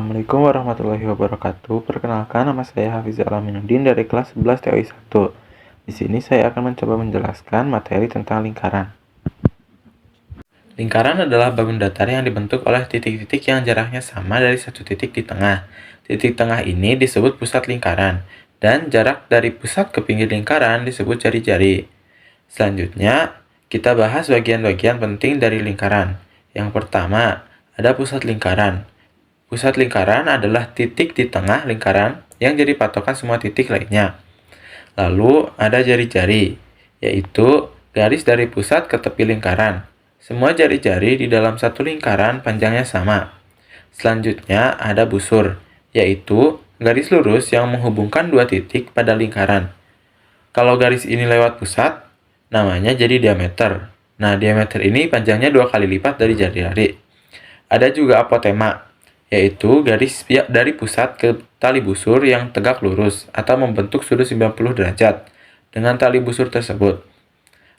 Assalamualaikum warahmatullahi wabarakatuh. Perkenalkan, nama saya Hafiz Alaminuddin dari kelas 11 TOI 1. Di sini saya akan mencoba menjelaskan materi tentang lingkaran. Lingkaran adalah bangun datar yang dibentuk oleh titik-titik yang jaraknya sama dari satu titik di tengah. Titik tengah ini disebut pusat lingkaran, dan jarak dari pusat ke pinggir lingkaran disebut jari-jari. Selanjutnya, kita bahas bagian-bagian penting dari lingkaran. Yang pertama, ada pusat lingkaran. Pusat lingkaran adalah titik di tengah lingkaran yang jadi patokan semua titik lainnya. Lalu ada jari-jari, yaitu garis dari pusat ke tepi lingkaran. Semua jari-jari di dalam satu lingkaran panjangnya sama. Selanjutnya ada busur, yaitu garis lurus yang menghubungkan dua titik pada lingkaran. Kalau garis ini lewat pusat, namanya jadi diameter. Nah, diameter ini panjangnya 2 kali lipat dari jari-jari. Ada juga apotema, yaitu garis dari pusat ke tali busur yang tegak lurus atau membentuk sudut 90 derajat dengan tali busur tersebut.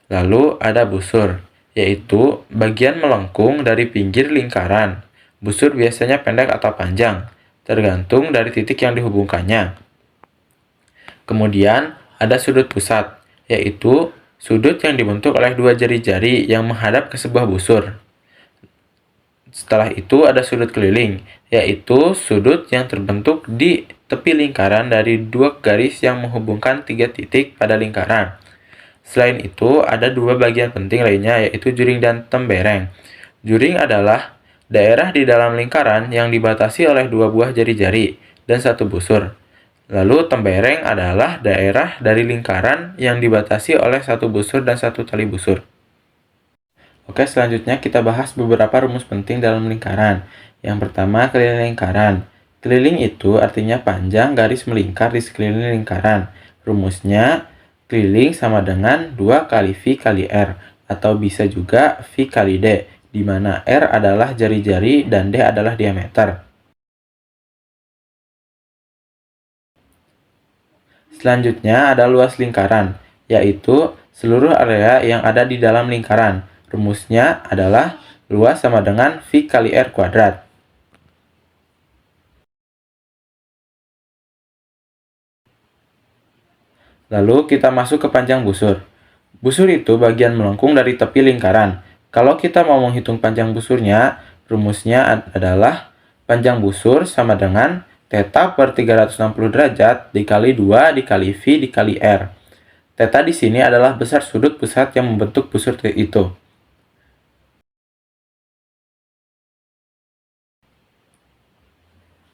Lalu ada busur, yaitu bagian melengkung dari pinggir lingkaran. Busur biasanya pendek atau panjang, tergantung dari titik yang dihubungkannya. Kemudian ada sudut pusat, yaitu sudut yang dibentuk oleh dua jari-jari yang menghadap ke sebuah busur. Setelah itu ada sudut keliling, yaitu sudut yang terbentuk di tepi lingkaran dari dua garis yang menghubungkan tiga titik pada lingkaran. Selain itu, ada dua bagian penting lainnya, yaitu juring dan tembereng. Juring adalah daerah di dalam lingkaran yang dibatasi oleh dua buah jari-jari dan satu busur. Lalu tembereng adalah daerah dari lingkaran yang dibatasi oleh satu busur dan satu tali busur. Oke, selanjutnya kita bahas beberapa rumus penting dalam lingkaran. Yang pertama, keliling lingkaran. Keliling itu artinya panjang garis melingkar di sekeliling lingkaran. Rumusnya, keliling sama dengan 2 kali V kali R, atau bisa juga V kali D, di mana R adalah jari-jari dan D adalah diameter. Selanjutnya ada luas lingkaran, yaitu seluruh area yang ada di dalam lingkaran. Rumusnya adalah luas sama dengan V kali R kuadrat. Lalu kita masuk ke panjang busur. Busur itu bagian melengkung dari tepi lingkaran. Kalau kita mau menghitung panjang busurnya, rumusnya adalah panjang busur sama dengan θ per 360 derajat dikali 2 dikali V dikali R. Θ di sini adalah besar sudut pusat yang membentuk busur itu.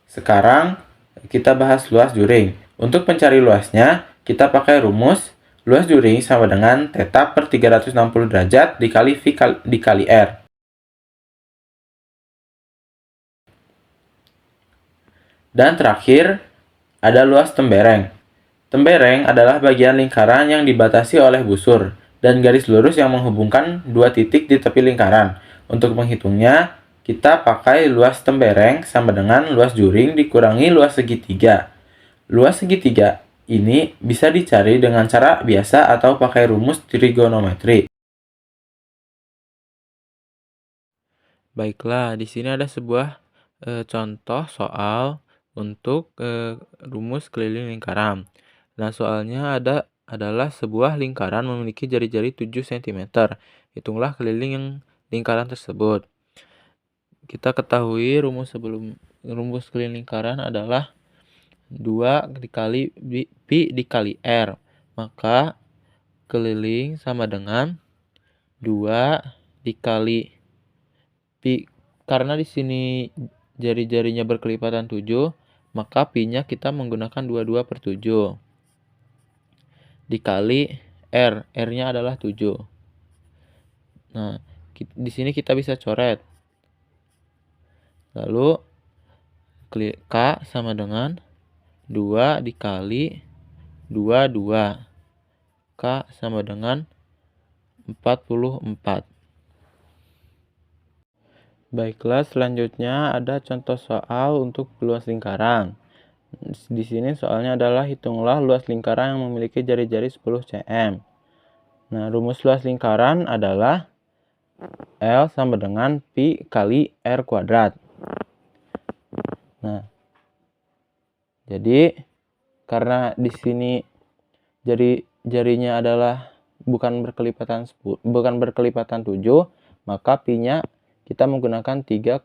Sekarang kita bahas luas juring. Untuk mencari luasnya, kita pakai rumus luas juring sama dengan θ per 360 derajat dikali V dikali R. Dan terakhir, ada luas tembereng. Tembereng adalah bagian lingkaran yang dibatasi oleh busur dan garis lurus yang menghubungkan dua titik di tepi lingkaran. Untuk menghitungnya, kita pakai luas tembereng sama dengan luas juring dikurangi luas segitiga. Luas segitiga ini bisa dicari dengan cara biasa atau pakai rumus trigonometri. Baiklah, di sini ada sebuah contoh soal untuk rumus keliling lingkaran. Nah, soalnya adalah sebuah lingkaran memiliki jari-jari 7 cm. Hitunglah keliling lingkaran tersebut. Kita ketahui rumus keliling lingkaran adalah 2 dikali pi dikali R. Maka keliling sama dengan 2 dikali pi. Karena di sini jari-jarinya berkelipatan 7, maka pi-nya kita menggunakan 22 per 7. Dikali R. R-nya adalah 7. Nah, di sini kita bisa coret. Lalu K sama dengan 2 dikali 22. K sama dengan 44. Baiklah, selanjutnya ada contoh soal untuk luas lingkaran. Di sini soalnya adalah hitunglah luas lingkaran yang memiliki jari-jari 10 cm. Nah, rumus luas lingkaran adalah L sama dengan pi kali R kuadrat. Nah, jadi karena di sini jarinya adalah bukan berkelipatan 7, maka pi-nya kita menggunakan 3,14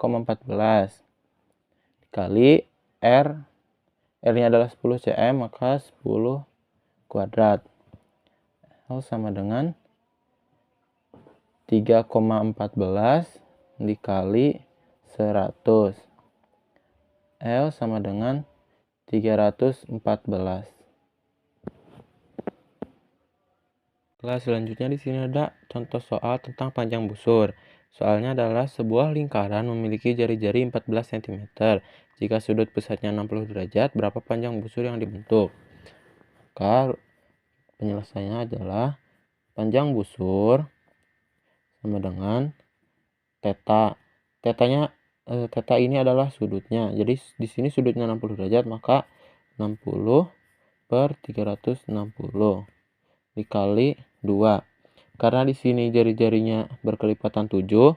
dikali R-nya adalah 10 cm, maka 10 kuadrat. L sama dengan 3,14 dikali 100. L sama dengan 314. Selanjutnya di sini ada contoh soal tentang panjang busur. Soalnya adalah sebuah lingkaran memiliki jari-jari 14 cm. Jika sudut pusatnya 60 derajat, berapa panjang busur yang dibentuk? Maka penyelesaiannya adalah panjang busur sama dengan theta. Theta ini adalah sudutnya. Jadi di sini sudutnya 60 derajat, maka 60 per 360 dikali 2. Karena di sini jari-jarinya berkelipatan 7,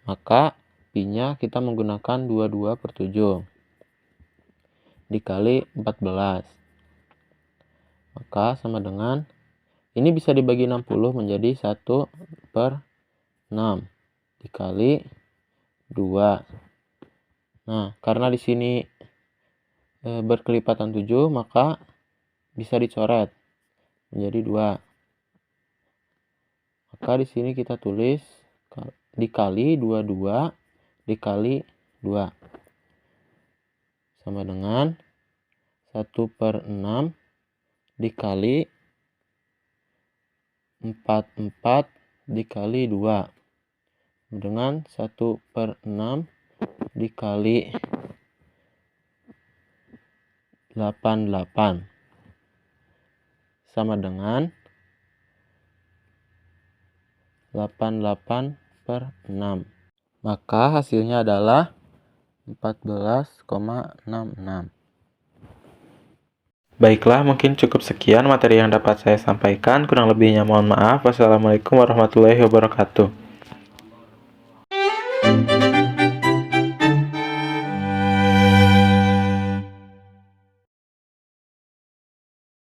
maka pi-nya kita menggunakan 22 per 7 dikali 14. Maka sama dengan, ini bisa dibagi 60 menjadi 1 per 6 dikali 2. Nah, karena di sini berkelipatan 7, maka bisa dicoret menjadi 2. Maka di sini kita tulis dikali 22 dikali 2 sama dengan 1 per 6 dikali 44 dikali 2 dengan 1 per 6 dikali 88 sama dengan 88 per 6. Maka hasilnya adalah 14,66. Baiklah, mungkin cukup sekian materi yang dapat saya sampaikan. Kurang lebihnya mohon maaf. Wassalamualaikum warahmatullahi wabarakatuh.